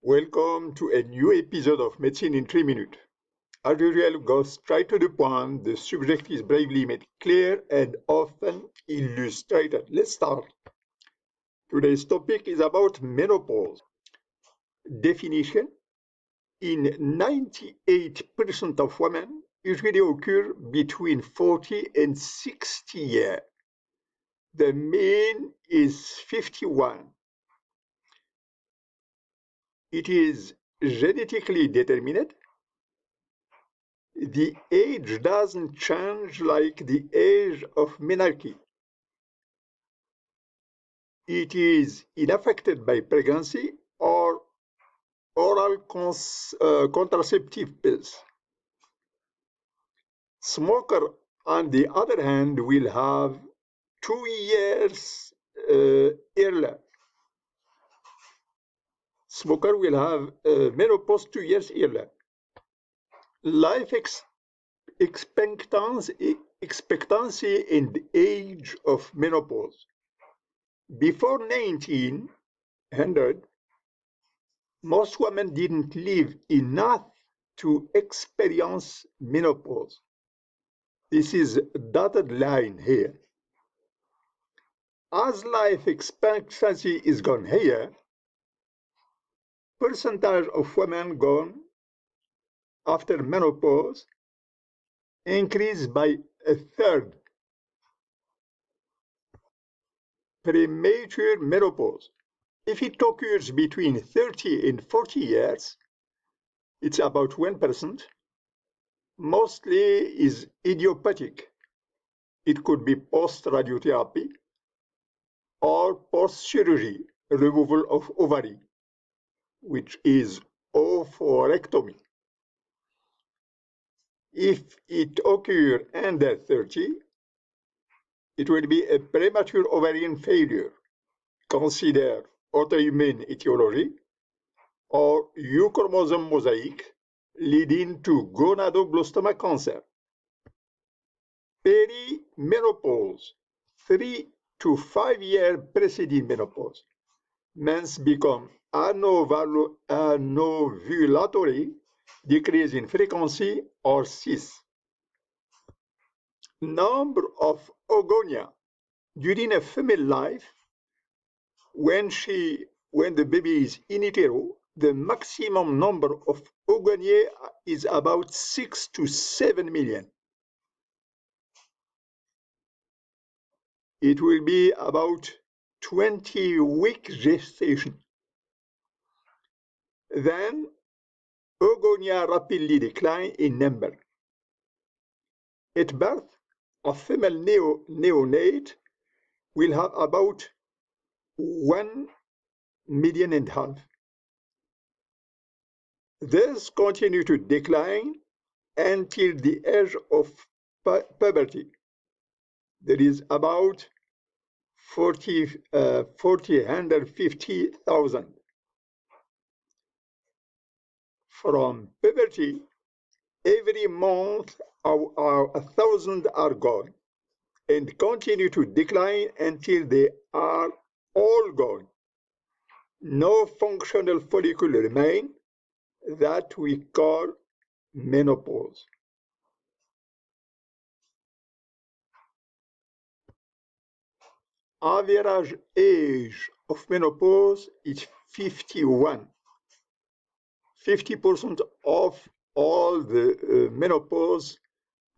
Welcome to a new episode of Medicine in 3 minutes. As usual, go straight to the point. The subject is bravely made clear and often illustrated. Let's start. Today's topic is about menopause. Definition: in 98% of women, usually occur between 40 and 60 years. The mean is 51. It is genetically determined. The age doesn't change like the age of menarche. It is unaffected by pregnancy or oral contraceptive pills. Smoker, on the other hand, will have 2 years earlier. Smoker will have menopause 2 years earlier. Life expectancy and age of menopause. Before 1900, most women didn't live enough to experience menopause. This is a dotted line here. As life expectancy is gone higher, percentage of women gone after menopause increased by a third. Premature menopause. If it occurs between 30 and 40 years, it's about 1%. Mostly is idiopathic. It could be post-radiotherapy or post-surgery, removal of ovary, which is oophorectomy. If it occurs under 30, it will be a premature ovarian failure. Consider autoimmune etiology or Y-chromosome mosaic leading to gonadoblastoma cancer. Perimenopause, 3 to 5 years preceding menopause. Men's become anovulatory, decrease in frequency, or cis. Number of oogonia during a female life, when the baby is in utero, the maximum number of oogonia is about 6 to 7 million. It will be about 20-week gestation. Then oogonia rapidly decline in number. At birth, a female neonate will have about 1.5 million. This continue to decline until the age of puberty. There is about 150,000. From puberty, every month 1,000 are gone and continue to decline until they are all gone. No functional follicle remain, that we call menopause. Average age of menopause is 51. 50% of all the menopause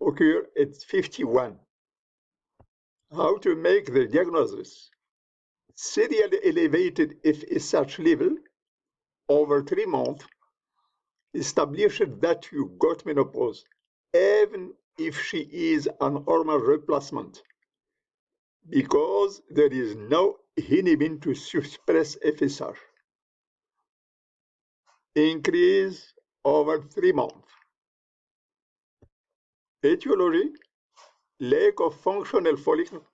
occur at 51. How to make the diagnosis? Serially elevated FSH level over 3 months established that you got menopause, even if she is an hormone replacement, because there is no inhibin to suppress FSH. Increase over 3 months. Etiology: lack of functional follicle.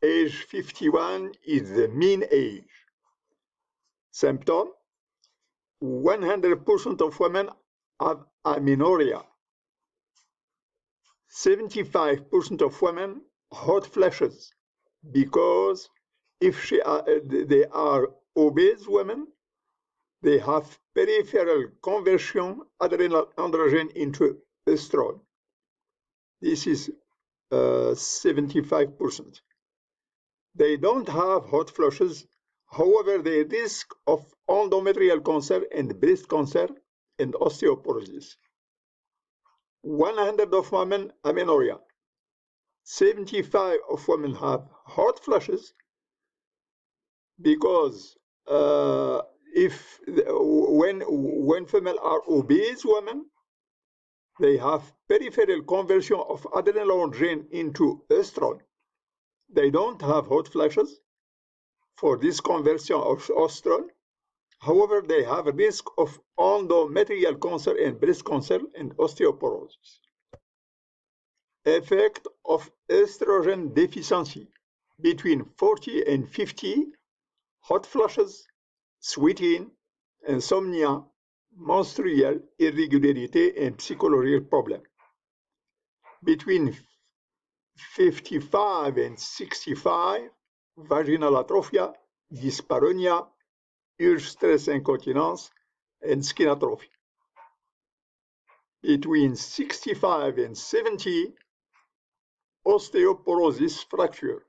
Age 51 is the mean age. Symptom: 100% of women have amenorrhea. 75% of women hot flashes, because if they are obese women, They have peripheral conversion adrenal androgen into estrogen. This is 75%. They don't have hot flushes. However, the risk of endometrial cancer and breast cancer and osteoporosis. 100 of women amenorrhea. 75 of women have hot flushes because when female are obese women, they have peripheral conversion of adrenal androgen into estrogen. They don't have hot flashes for this conversion of estrogen. However, they have a risk of endometrial cancer and breast cancer and osteoporosis. Effect of estrogen deficiency between 40 and 50, hot flushes, sweating, insomnia, menstrual irregularity, and psychological problem. Between 55 and 65, vaginal atrophy, dyspareunia, urge stress incontinence, and skin atrophy. Between 65 and 70, osteoporosis fracture,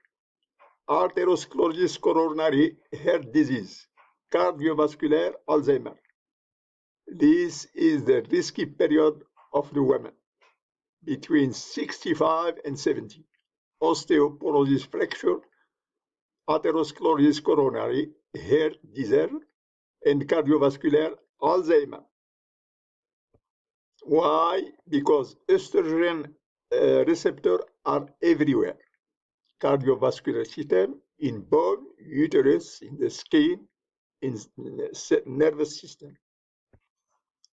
arteriosclerosis coronary heart disease, cardiovascular Alzheimer. This is the risky period of the women between 65 and 70. Osteoporosis fracture, atherosclerosis coronary heart disease, and cardiovascular Alzheimer. Why? Because estrogen receptors are everywhere. Cardiovascular system, in bone, uterus, in the skin, in the nervous system.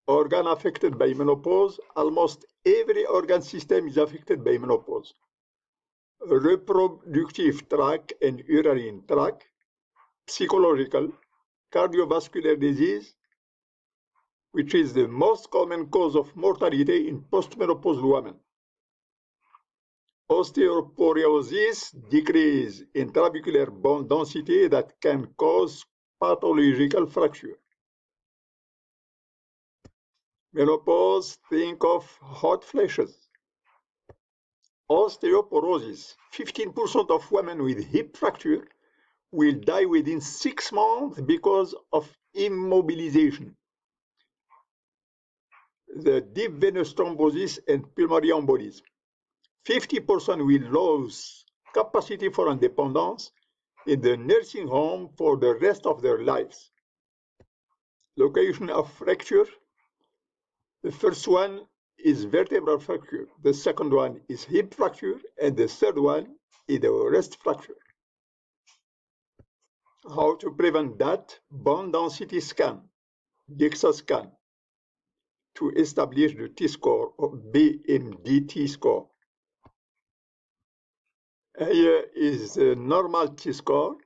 Organ affected by menopause, almost every organ system is affected by menopause. Reproductive tract and uterine tract, psychological, cardiovascular disease, which is the most common cause of mortality in postmenopausal women. Osteoporosis, decrease in trabecular bone density that can cause pathological fracture. Menopause, think of hot flashes. Osteoporosis, 15% of women with hip fracture will die within 6 months because of immobilization. The deep venous thrombosis and pulmonary embolism. 50% will lose capacity for independence in the nursing home for the rest of their lives. Location of fracture. The first one is vertebral fracture. The second one is hip fracture. And the third one is the wrist fracture. How to prevent that? Bone density scan, DEXA scan, to establish the T-score or BMD T-score. Here is the normal T-score.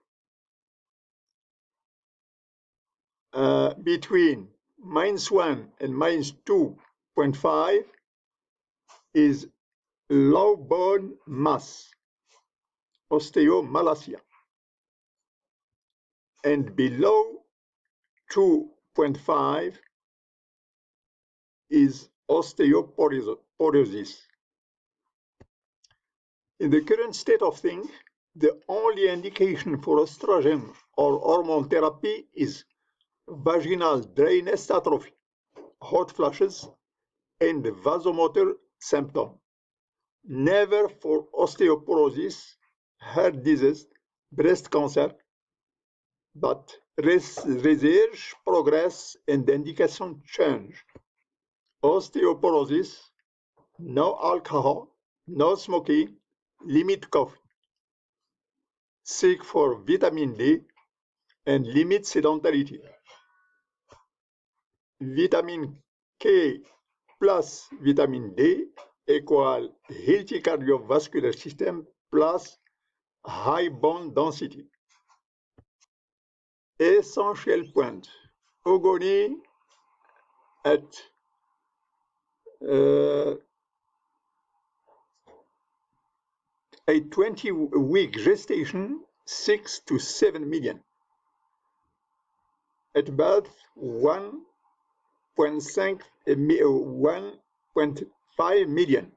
Between -1 and -2.5 is low bone mass, osteomalacia. And below 2.5 is osteoporosis. In the current state of things, the only indication for estrogen or hormone therapy is vaginal dryness atrophy, hot flashes, and vasomotor symptom. Never for osteoporosis, heart disease, breast cancer, but research progress and indication change. Osteoporosis, no alcohol, no smoking, limit coffee. Seek for vitamin D and limit sedentarity. Vitamin K plus vitamin D equal healthy cardiovascular system plus high bone density. Essential point. Ogoni at a 20-week gestation, 6 to 7 million. At birth, 1.5 million.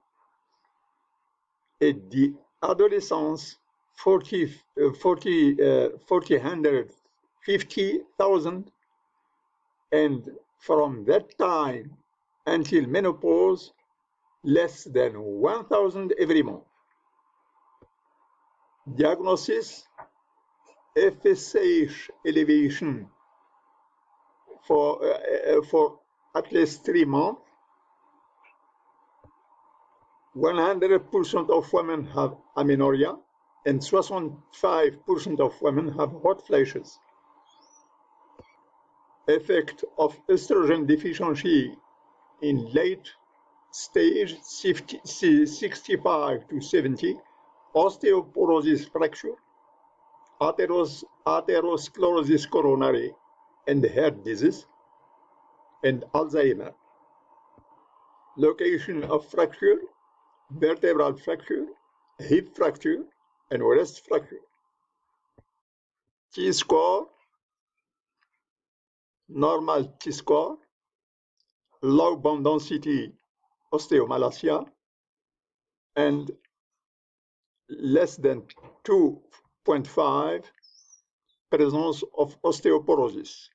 At the adolescence, 450,000, and from that time until menopause, less than 1,000 every month. Diagnosis: FSH elevation for at least 3 months. 100% of women have amenorrhea, and 65% of women have hot flashes. Effect of estrogen deficiency in late stage 65 to 70, osteoporosis fracture, atherosclerosis coronary and heart disease, and Alzheimer. Location of fracture: vertebral fracture, hip fracture, and wrist fracture. T-score: normal T-score, low bone density osteomalacia, and less than 2.5 presence of osteoporosis.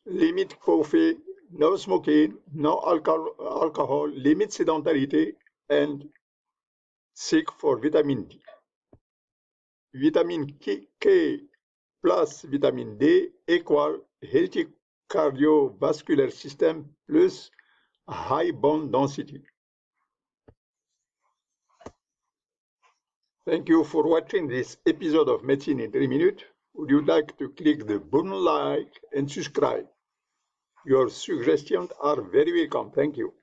Limit coffee, no smoking, no alcohol, limit sedentarity, and seek for vitamin D. Vitamin K plus vitamin D equal healthy cardiovascular system plus high bone density. Thank you for watching this episode of Medicine in 3 Minutes. Would you like to click the button like and subscribe? Your suggestions are very welcome. Thank you.